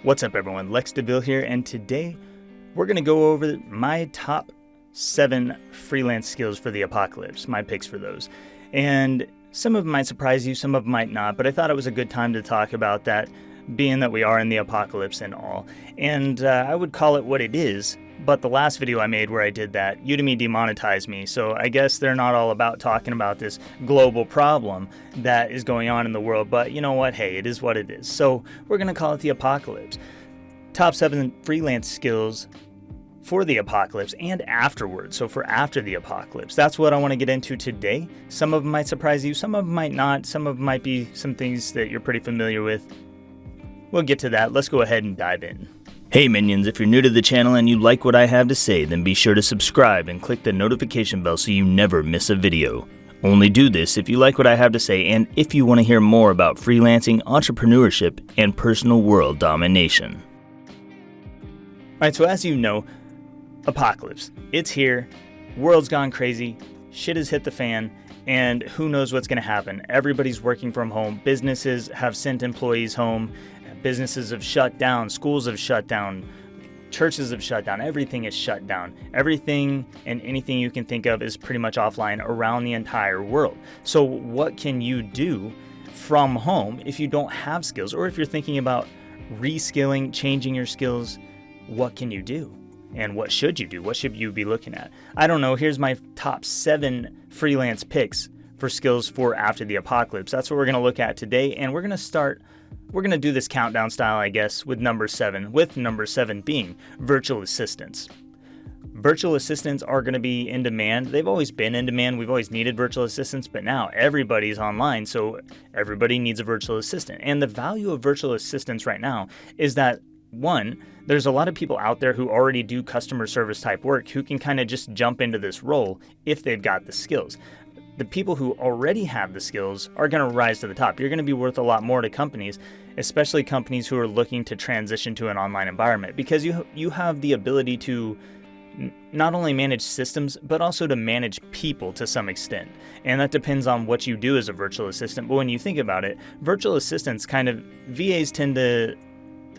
What's up everyone, DeVille here, and today we're going to go over my top 7 freelance skills for the apocalypse, my picks for those. And some of them might surprise you, some of them might not, but I thought it was a good time to talk about that, being that we are in the apocalypse and all. And I would call it what it is, but the last video I made where I did that, Udemy demonetized me, so I guess they're not all about talking about this global problem that is going on in the world, but you know what, hey, it is what it is. So we're going to call it the apocalypse. Top 7 freelance skills for the apocalypse and afterwards, so for after the apocalypse. That's what I want to get into today. Some of them might surprise you, some of them might not, some of them might be some things that you're pretty familiar with. We'll get to that. Let's go ahead and dive in. Hey minions, if you're new to the channel and you like what I have to say, then be sure to subscribe and click the notification bell so you never miss a video. Only do this if you like what I have to say and if you want to hear more about freelancing, entrepreneurship, and personal world domination. Alright, so as you know, apocalypse. It's here, world's gone crazy, shit has hit the fan, and who knows what's going to happen. Everybody's working from home, businesses have sent employees home, businesses have shut down, schools have shut down, churches have shut down, everything is shut down. Everything and anything you can think of is pretty much offline around the entire world. So what can you do from home if you don't have skills, or if you're thinking about reskilling, changing your skills? What can you do? And what should you do? What should you be looking at? I don't know. Here's my top 7 freelance picks for skills for after the apocalypse. That's what we're going to look at today. And we're going to do this countdown style, I guess, with number 7, with number 7 being virtual assistants. Virtual assistants are going to be in demand. They've always been in demand. We've always needed virtual assistants, but now everybody's online, so everybody needs a virtual assistant. And the value of virtual assistants right now is that, one, there's a lot of people out there who already do customer service type work who can kind of just jump into this role if they've got the skills. The people who already have the skills are going to rise to the top. You're going to be worth a lot more to companies, especially companies who are looking to transition to an online environment, because you have the ability to not only manage systems, but also to manage people to some extent. And that depends on what you do as a virtual assistant. But when you think about it, virtual assistants VAs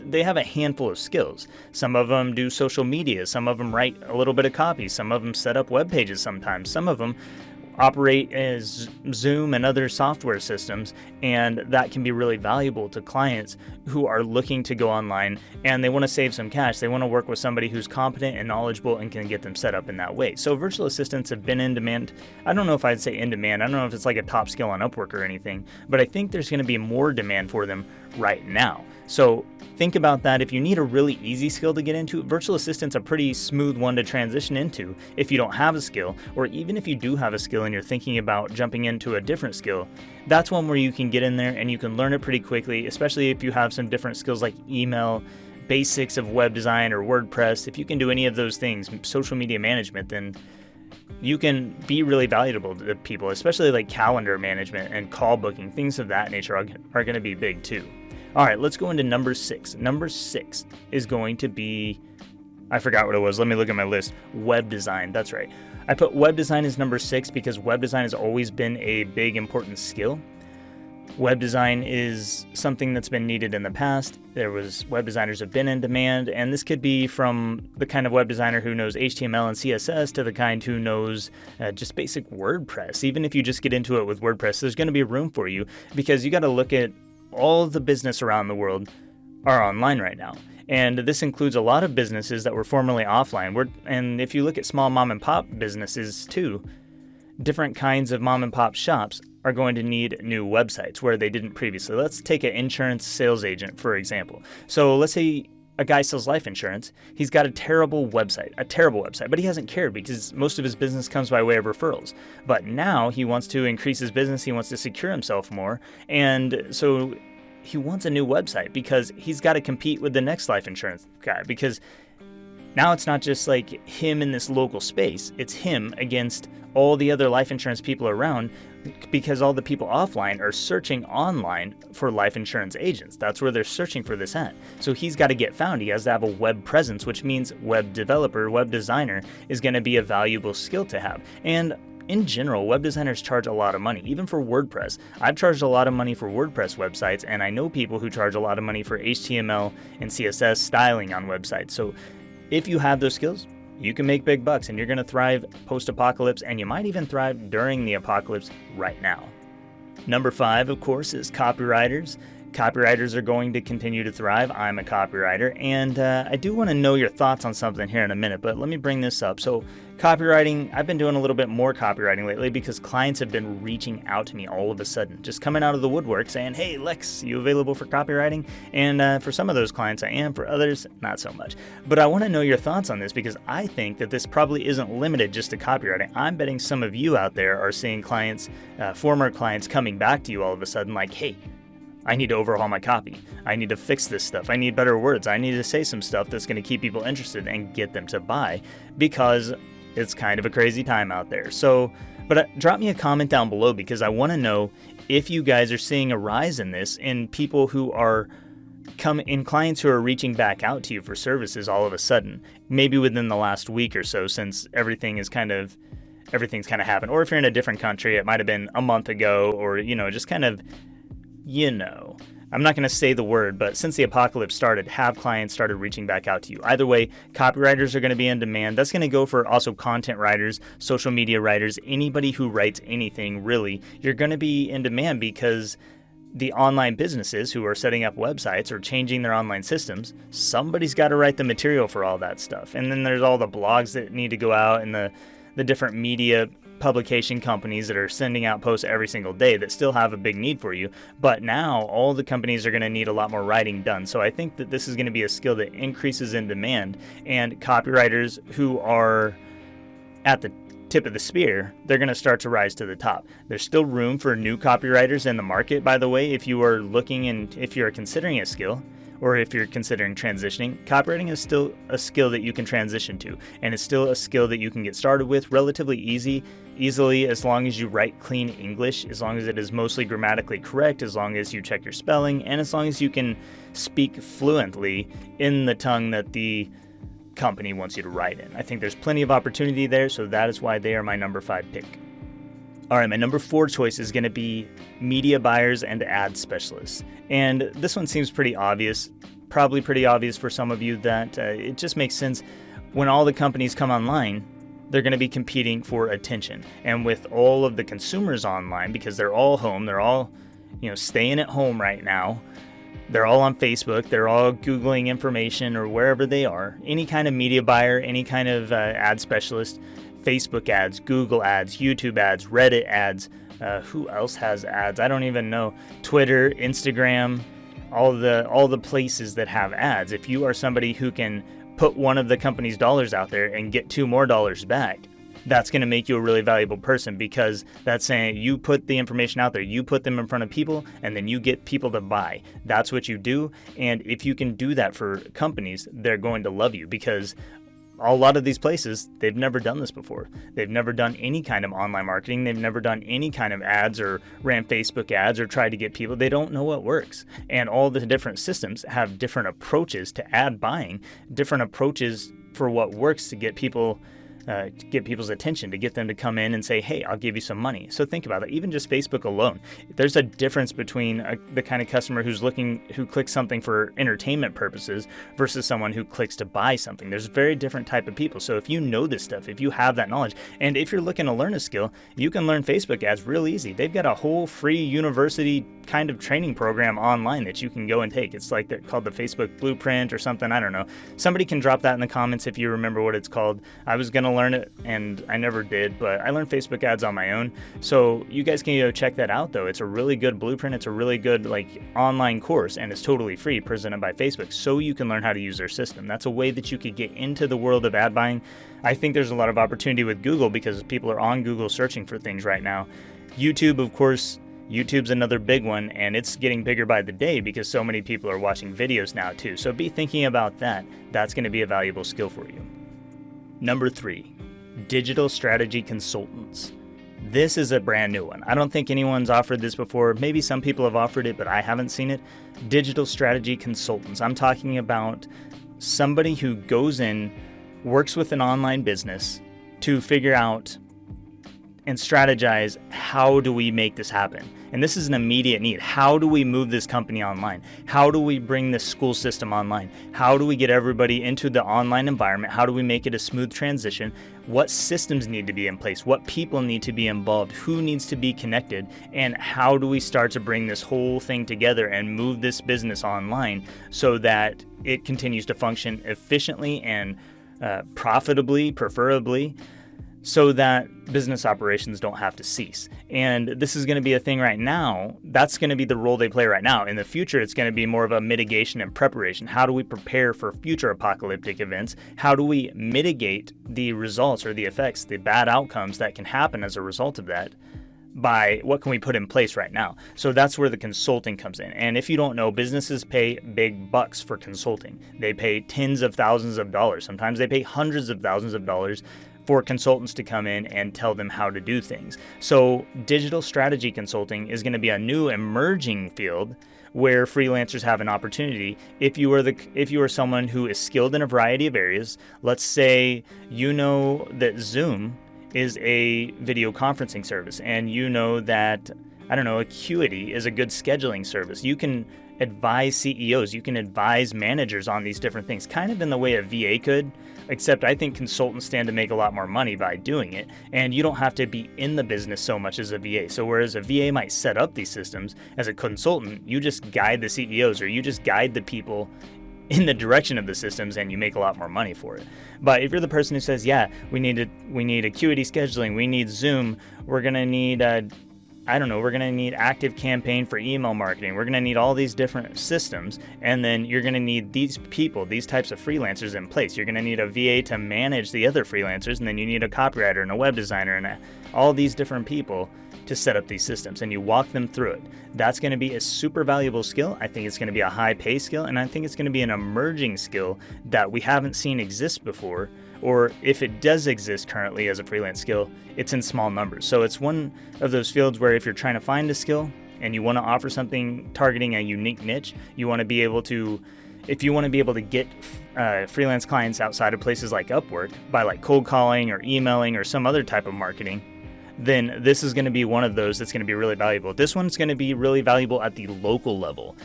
they have a handful of skills. Some of them do social media, some of them write a little bit of copy, some of them set up web pages sometimes, some of them operate as Zoom and other software systems, and that can be really valuable to clients who are looking to go online and they want to save some cash. They want to work with somebody who's competent and knowledgeable and can get them set up in that way. So virtual assistants have been in demand. I don't know if I'd say in demand. I don't know if it's like a top skill on Upwork or anything, but I think there's going to be more demand for them right now. So think about that. If you need a really easy skill to get into, virtual assistant's a pretty smooth one to transition into if you don't have a skill, or even if you do have a skill and you're thinking about jumping into a different skill. That's one where you can get in there and you can learn it pretty quickly, especially if you have some different skills like email, basics of web design or WordPress. If you can do any of those things, social media management, then you can be really valuable to people, especially like calendar management and call booking. Things of that nature are going to be big too. All right, let's go into number 6. Number 6 is going to be, I forgot what it was. Let me look at my list. Web design. That's right. I put web design as number 6 because web design has always been a big, important skill. Web design is something that's been needed in the past. Web designers have been in demand, and this could be from the kind of web designer who knows HTML and CSS to the kind who knows just basic WordPress. Even if you just get into it with WordPress, there's going to be room for you, because you got to look at all of the business around the world are online right now. And this includes a lot of businesses that were formerly offline. And if you look at small mom and pop businesses too, different kinds of mom and pop shops are going to need new websites where they didn't previously. Let's take an insurance sales agent, for example. So let's say a guy sells life insurance. He's got a terrible website, but he hasn't cared because most of his business comes by way of referrals. But now he wants to increase his business. He wants to secure himself more. And so he wants a new website because he's got to compete with the next life insurance guy, because now it's not just like him in this local space. It's him against all the other life insurance people around, because all the people offline are searching online for life insurance agents. That's where they're searching for this at. So he's got to get found. He has to have a web presence, which means web developer, web designer is going to be a valuable skill to have. And in general, web designers charge a lot of money, even for WordPress. I've charged a lot of money for WordPress websites, and I know people who charge a lot of money for HTML and CSS styling on websites. So if you have those skills, you can make big bucks, and you're going to thrive post-apocalypse, and you might even thrive during the apocalypse right now. Number 5, of course, is copywriters. Copywriters are going to continue to thrive. I'm a copywriter, and I do want to know your thoughts on something here in a minute, but let me bring this up. So copywriting, I've been doing a little bit more copywriting lately because clients have been reaching out to me all of a sudden, just coming out of the woodwork saying, hey, Lex, you available for copywriting? And for some of those clients I am, for others, not so much. But I want to know your thoughts on this because I think that this probably isn't limited just to copywriting. I'm betting some of you out there are seeing clients, former clients coming back to you all of a sudden like, hey, I need to overhaul my copy. I need to fix this stuff. I need better words. I need to say some stuff that's going to keep people interested and get them to buy because it's kind of a crazy time out there. So, but drop me a comment down below because I want to know if you guys are seeing a rise in this in people who are clients who are reaching back out to you for services all of a sudden, maybe within the last week or so since everything's kind of happened. Or if you're in a different country, it might have been a month ago or, just kind of, I'm not going to say the word, but since the apocalypse started, have clients started reaching back out to you. Either way, copywriters are going to be in demand. That's going to go for also content writers, social media writers, anybody who writes anything, really. You're going to be in demand because the online businesses who are setting up websites or changing their online systems, somebody's got to write the material for all that stuff. And then there's all the blogs that need to go out and the different media publication companies that are sending out posts every single day that still have a big need for you. But now all the companies are going to need a lot more writing done. So I think that this is going to be a skill that increases in demand, and copywriters who are at the tip of the spear, they're going to start to rise to the top. There's still room for new copywriters in the market, by the way. If you are looking and if you're considering a skill, or if you're considering transitioning, copywriting is still a skill that you can transition to, and it's still a skill that you can get started with relatively easily as long as you write clean English, as long as it is mostly grammatically correct, as long as you check your spelling, and as long as you can speak fluently in the tongue that the company wants you to write in. I think there's plenty of opportunity there, so that is why they are my number 5 pick. All right, my number 4 choice is going to be media buyers and ad specialists. And this one seems pretty obvious, probably pretty obvious for some of you that it just makes sense. When all the companies come online, they're going to be competing for attention. And with all of the consumers online, because they're all home, they're all, staying at home right now, they're all on Facebook, they're all Googling information or wherever they are. Any kind of media buyer, any kind of ad specialist, Facebook ads, Google ads, YouTube ads, Reddit ads, who else has ads? I don't even know. Twitter, Instagram, all the places that have ads. If you are somebody who can put one of the company's dollars out there and get 2 more dollars back, that's going to make you a really valuable person, because that's saying you put the information out there, you put them in front of people, and then you get people to buy. That's what you do. And if you can do that for companies, they're going to love you, because a lot of these places, they've never done this before. They've never done any kind of online marketing. They've never done any kind of ads or ran Facebook ads or tried to get people. They don't know what works. And all the different systems have different approaches to ad buying, different approaches for what works to get people's attention, to get them to come in and say, hey, I'll give you some money. So think about it. Even just Facebook alone, there's a difference between the kind of customer who clicks something for entertainment purposes versus someone who clicks to buy something. There's a very different type of people. So if you know this stuff, if you have that knowledge, and if you're looking to learn a skill, you can learn Facebook ads real easy. They've got a whole free university kind of training program online that you can go and take. It's like they're called the Facebook Blueprint or something. I don't know. Somebody can drop that in the comments if you remember what it's called. I was going to learn it and I never did, but I learned Facebook ads on my own. So you guys can go check that out though. It's a really good blueprint. It's a really good online course, and it's totally free, presented by Facebook, so you can learn how to use their system. That's a way that you could get into the world of ad buying. I think there's a lot of opportunity with Google because people are on Google searching for things right now. YouTube, of course, YouTube's another big one, and it's getting bigger by the day because so many people are watching videos now too. So be thinking about that. That's going to be a valuable skill for you. Number 3, digital strategy consultants. This is a brand new one. I don't think anyone's offered this before. Maybe some people have offered it, but I haven't seen it. Digital strategy consultants. I'm talking about somebody who goes in, works with an online business to figure out and strategize, how do we make this happen? And this is an immediate need. How do we move this company online? How do we bring this school system online? How do we get everybody into the online environment? How do we make it a smooth transition? What systems need to be in place? What people need to be involved? Who needs to be connected? And how do we start to bring this whole thing together and move this business online so that it continues to function efficiently and profitably, preferably, so that business operations don't have to cease. And this is going to be a thing right now. That's going to be the role they play right now. In the future, it's going to be more of a mitigation and preparation. How do we prepare for future apocalyptic events? How do we mitigate the results or the effects, the bad outcomes that can happen as a result of that? By what can we put in place right now? So that's where the consulting comes in. And if you don't know, businesses pay big bucks for consulting. They pay tens of thousands of dollars. Sometimes they pay hundreds of thousands of dollars for consultants to come in and tell them how to do things. So digital strategy consulting is going to be a new emerging field where freelancers have an opportunity. If you are someone who is skilled in a variety of areas, let's say you know that Zoom is a video conferencing service, and you know that, Acuity is a good scheduling service. You can advise CEOs, you can advise managers on these different things, kind of in the way a VA could, except I think consultants stand to make a lot more money by doing it, and you don't have to be in the business so much as a VA. So whereas a VA might set up these systems, as a consultant, you just guide the CEOs or you just guide the people in the direction of the systems, and you make a lot more money for it. But if you're the person who says, yeah, we need Acuity scheduling, we need Zoom, we're going to need we're going to need Active Campaign for email marketing. We're going to need all these different systems. And then you're going to need these people, these types of freelancers in place. You're going to need a VA to manage the other freelancers. And then you need a copywriter and a web designer and all these different people to set up these systems. And you walk them through it. That's going to be a super valuable skill. I think it's going to be a high pay skill. And I think it's going to be an emerging skill that we haven't seen exist before. Or if it does exist currently as a freelance skill, it's in small numbers. So it's one of those fields where if you're trying to find a skill and you want to offer something targeting a unique niche, you want to be able to, if you want to be able to get freelance clients outside of places like Upwork by like cold calling or emailing or some other type of marketing, then this is going to be one of those that's going to be really valuable. This one's going to be really valuable at the local level.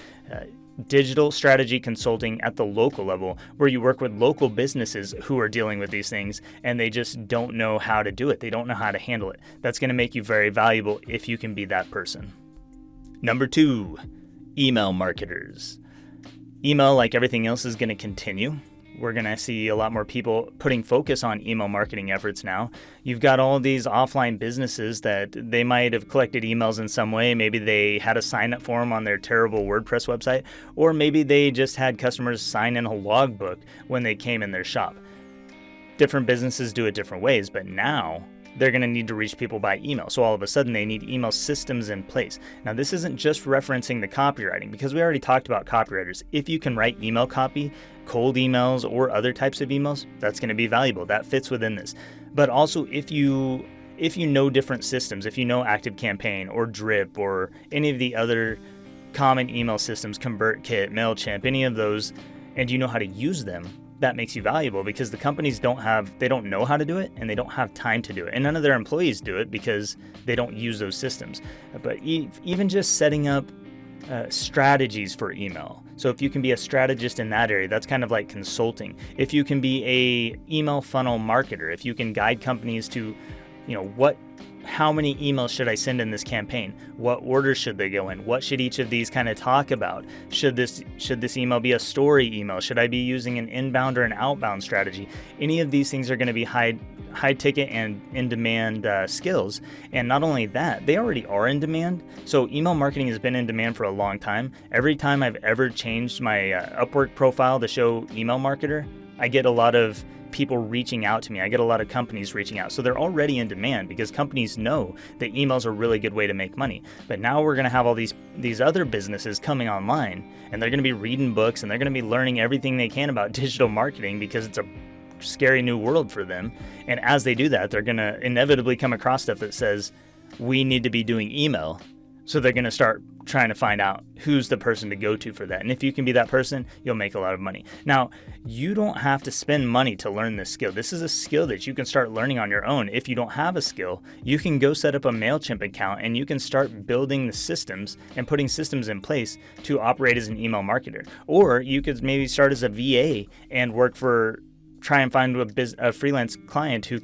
Digital strategy consulting at the local level, where you work with local businesses who are dealing with these things and they just don't know how to do it. They don't know how to handle it. That's going to make you very valuable if you can be that person. Number 2, email marketers. Email, like everything else, is going to continue. We're going to see a lot more people putting focus on email marketing efforts now. You've got all these offline businesses that they might have collected emails in some way. Maybe they had a sign-up form on their terrible WordPress website, or maybe they just had customers sign in a logbook when they came in their shop. Different businesses do it different ways, but now they're going to need to reach people by email. So all of a sudden they need email systems in place. Now this isn't just referencing the copywriting, because we already talked about copywriters. If you can write email copy, cold emails, or other types of emails, that's going to be valuable. That fits within this. But also if you know different systems, if you know Active Campaign or Drip or any of the other common email systems, ConvertKit, MailChimp, any of those, and you know how to use them, that makes you valuable, because the companies don't know how to do it and they don't have time to do it. And none of their employees do it because they don't use those systems. But even just setting up strategies for email. So if you can be a strategist in that area, that's kind of like consulting. If you can be a email funnel marketer, if you can guide companies to, how many emails should I send in this campaign? What order should they go in? What should each of these kind of talk about? Should this email be a story email? Should I be using an inbound or an outbound strategy? Any of these things are going to be high ticket and in demand skills. And not only that, they already are in demand. So email marketing has been in demand for a long time. Every time I've ever changed my Upwork profile to show email marketer, I get a lot of people reaching out to me. I get a lot of companies reaching out. So they're already in demand because companies know that emails are a really good way to make money. But now we're going to have all these other businesses coming online, and they're going to be reading books, and they're going to be learning everything they can about digital marketing because it's a scary new world for them. And as they do that, they're going to inevitably come across stuff that says, we need to be doing email So they're going to start trying to find out who's the person to go to for that. And if you can be that person, you'll make a lot of money. Now, you don't have to spend money to learn this skill. This is a skill that you can start learning on your own. If you don't have a skill, you can go set up a MailChimp account and you can start building the systems and putting systems in place to operate as an email marketer. Or you could maybe start as a VA and try and find a freelance client who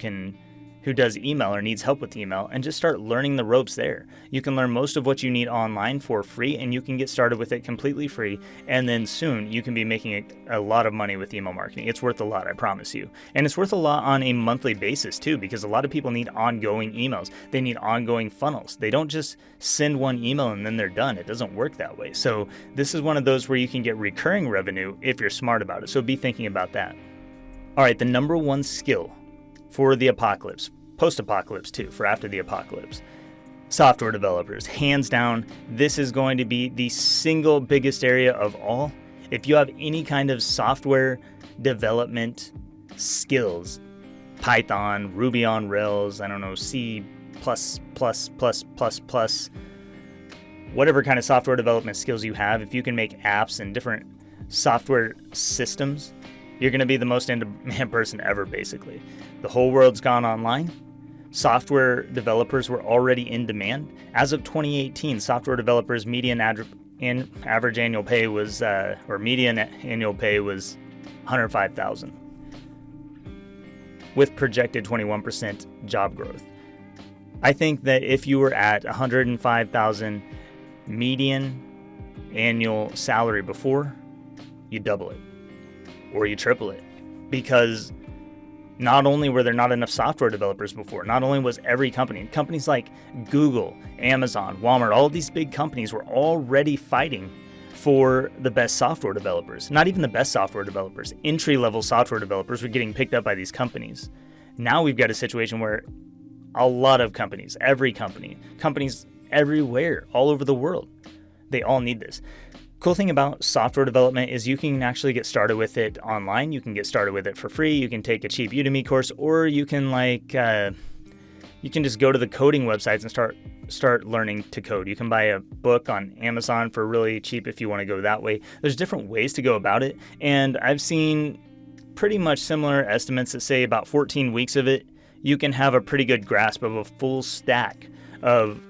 does email or needs help with email, and just start learning the ropes there. You can learn most of what you need online for free, and you can get started with it completely free, and then soon you can be making a lot of money with email marketing. It's worth a lot, I promise you. And it's worth a lot on a monthly basis too, because a lot of people need ongoing emails. They need ongoing funnels. They don't just send one email and then they're done. It doesn't work that way. So this is one of those where you can get recurring revenue if you're smart about it. So be thinking about that. All right, the number one skill for the apocalypse, post-apocalypse too, for after the apocalypse. Software developers, hands down, this is going to be the single biggest area of all. If you have any kind of software development skills, Python, Ruby on Rails, C++, whatever kind of software development skills you have, if you can make apps and different software systems, you're going to be the most in-demand person ever, basically. The whole world's gone online. Software developers were already in demand. As of 2018, software developers' median average annual pay was, median annual pay was $105,000, with projected 21% job growth. I think that if you were at $105,000 median annual salary before, you double it or you triple it, because not only were there not enough software developers before, not only was companies like Google, Amazon, Walmart, all of these big companies were already fighting for the best software developers. Not even the best software developers. Entry-level software developers were getting picked up by these companies. Now we've got a situation where a lot of companies everywhere, all over the world, they all need this. Cool thing about software development is you can actually get started with it online. You can get started with it for free. You can take a cheap Udemy course, or you can just go to the coding websites and start learning to code. You can buy a book on Amazon for really cheap if you want to go that way. There's different ways to go about it, and I've seen pretty much similar estimates that say about 14 weeks of it, you can have a pretty good grasp of a full stack of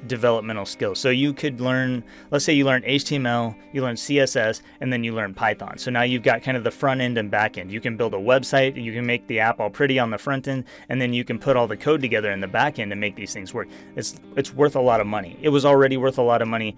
developmental skills. So you could learn, let's say you learn HTML, you learn CSS, and then you learn Python. So now you've got kind of the front end and back end. You can build a website, you can make the app all pretty on the front end, and then you can put all the code together in the back end and make these things work. It's worth a lot of money. It was already worth a lot of money.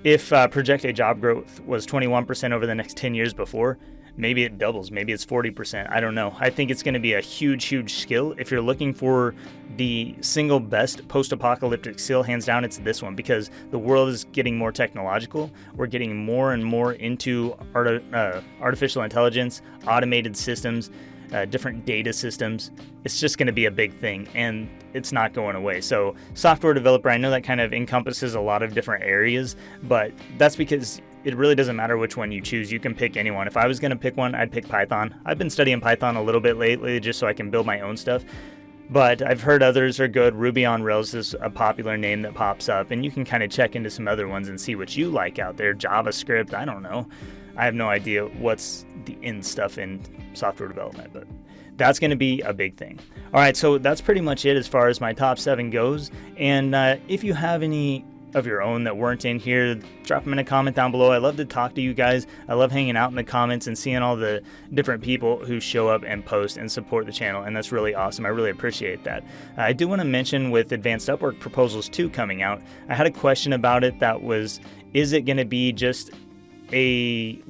If projected job growth was 21% over the next 10 years before, maybe it doubles, maybe it's 40%. I don't know. I think it's going to be a huge, huge skill. If you're looking for the single best post-apocalyptic skill, hands down, it's this one, because the world is getting more technological. We're getting more and more into artificial intelligence, automated systems, different data systems. It's just going to be a big thing, and it's not going away. So software developer, I know that kind of encompasses a lot of different areas, but that's because it really doesn't matter which one you choose. You can pick anyone. If I was going to pick one, I'd pick Python. I've been studying Python a little bit lately just so I can build my own stuff, but I've heard others are good. Ruby on Rails is a popular name that pops up, and you can kind of check into some other ones and see what you like out there. JavaScript, I don't know. I have no idea what's the in stuff in software development, but that's going to be a big thing. All right, so that's pretty much it as far as my top 7 goes. And if you have any of your own that weren't in here, drop them in a comment down below. I love to talk to you guys. I love hanging out in the comments and seeing all the different people who show up and post and support the channel, and that's really awesome. I really appreciate that. I do want to mention, with Advanced Upwork Proposals 2 coming out, I had a question about it that was, is it going to be just an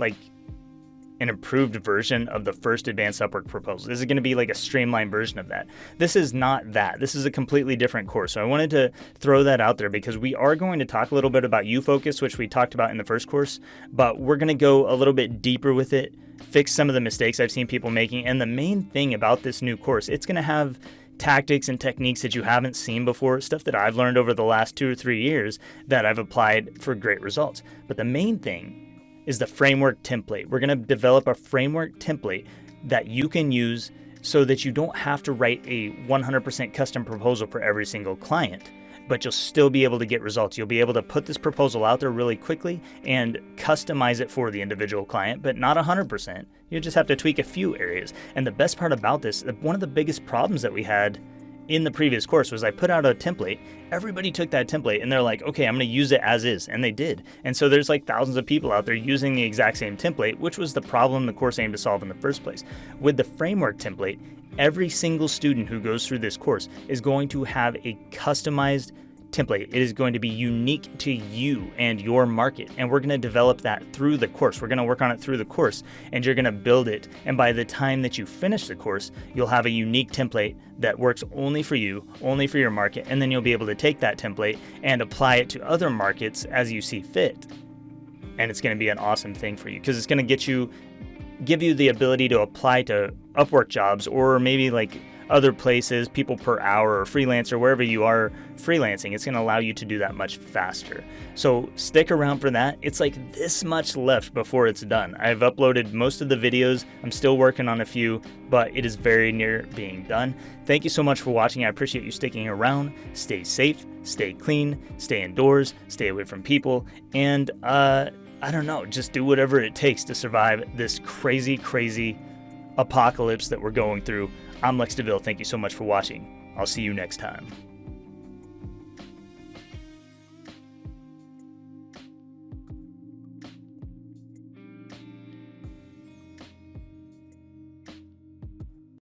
improved version of the first Advanced Upwork Proposal? Is it going to be like a streamlined version of that? This is not that. This is a completely different course. So I wanted to throw that out there, because we are going to talk a little bit about UFocus, which we talked about in the first course, but we're going to go a little bit deeper with it, fix some of the mistakes I've seen people making. And the main thing about this new course, it's going to have tactics and techniques that you haven't seen before, stuff that I've learned over the last 2 or 3 years that I've applied for great results. But the main thing is the framework template. We're going to develop a framework template that you can use so that you don't have to write a 100% custom proposal for every single client. but you'll still be able to get results. You'll be able to put this proposal out there really quickly and customize it for the individual client, but not 100%. You just have to tweak a few areas. And the best part about this, one of the biggest problems that we had in the previous course was I put out a template. Everybody took that template and they're like, okay, I'm going to use it as is. And they did. And so there's like thousands of people out there using the exact same template, which was the problem the course aimed to solve in the first place. With the framework template, every single student who goes through this course is going to have a customized template. It is going to be unique to you and your market. And we're going to develop that through the course. We're going to work on it through the course, and you're going to build it. And by the time that you finish the course, you'll have a unique template that works only for you, only for your market. And then you'll be able to take that template and apply it to other markets as you see fit. And it's going to be an awesome thing for you because it's going to give you the ability to apply to Upwork jobs, or maybe like other places, people per hour, or freelance, or wherever you are freelancing. It's going to allow you to do that much faster. So stick around for that. It's like this much left before it's done. I've uploaded most of the videos. I'm still working on a few, but it is very near being done. Thank you so much for watching. I appreciate you sticking around. Stay safe, stay clean, stay indoors, stay away from people, and I don't know, just do whatever it takes to survive this crazy, crazy apocalypse that we're going through. I'm Lex DeVille. Thank you so much for watching. I'll see you next time.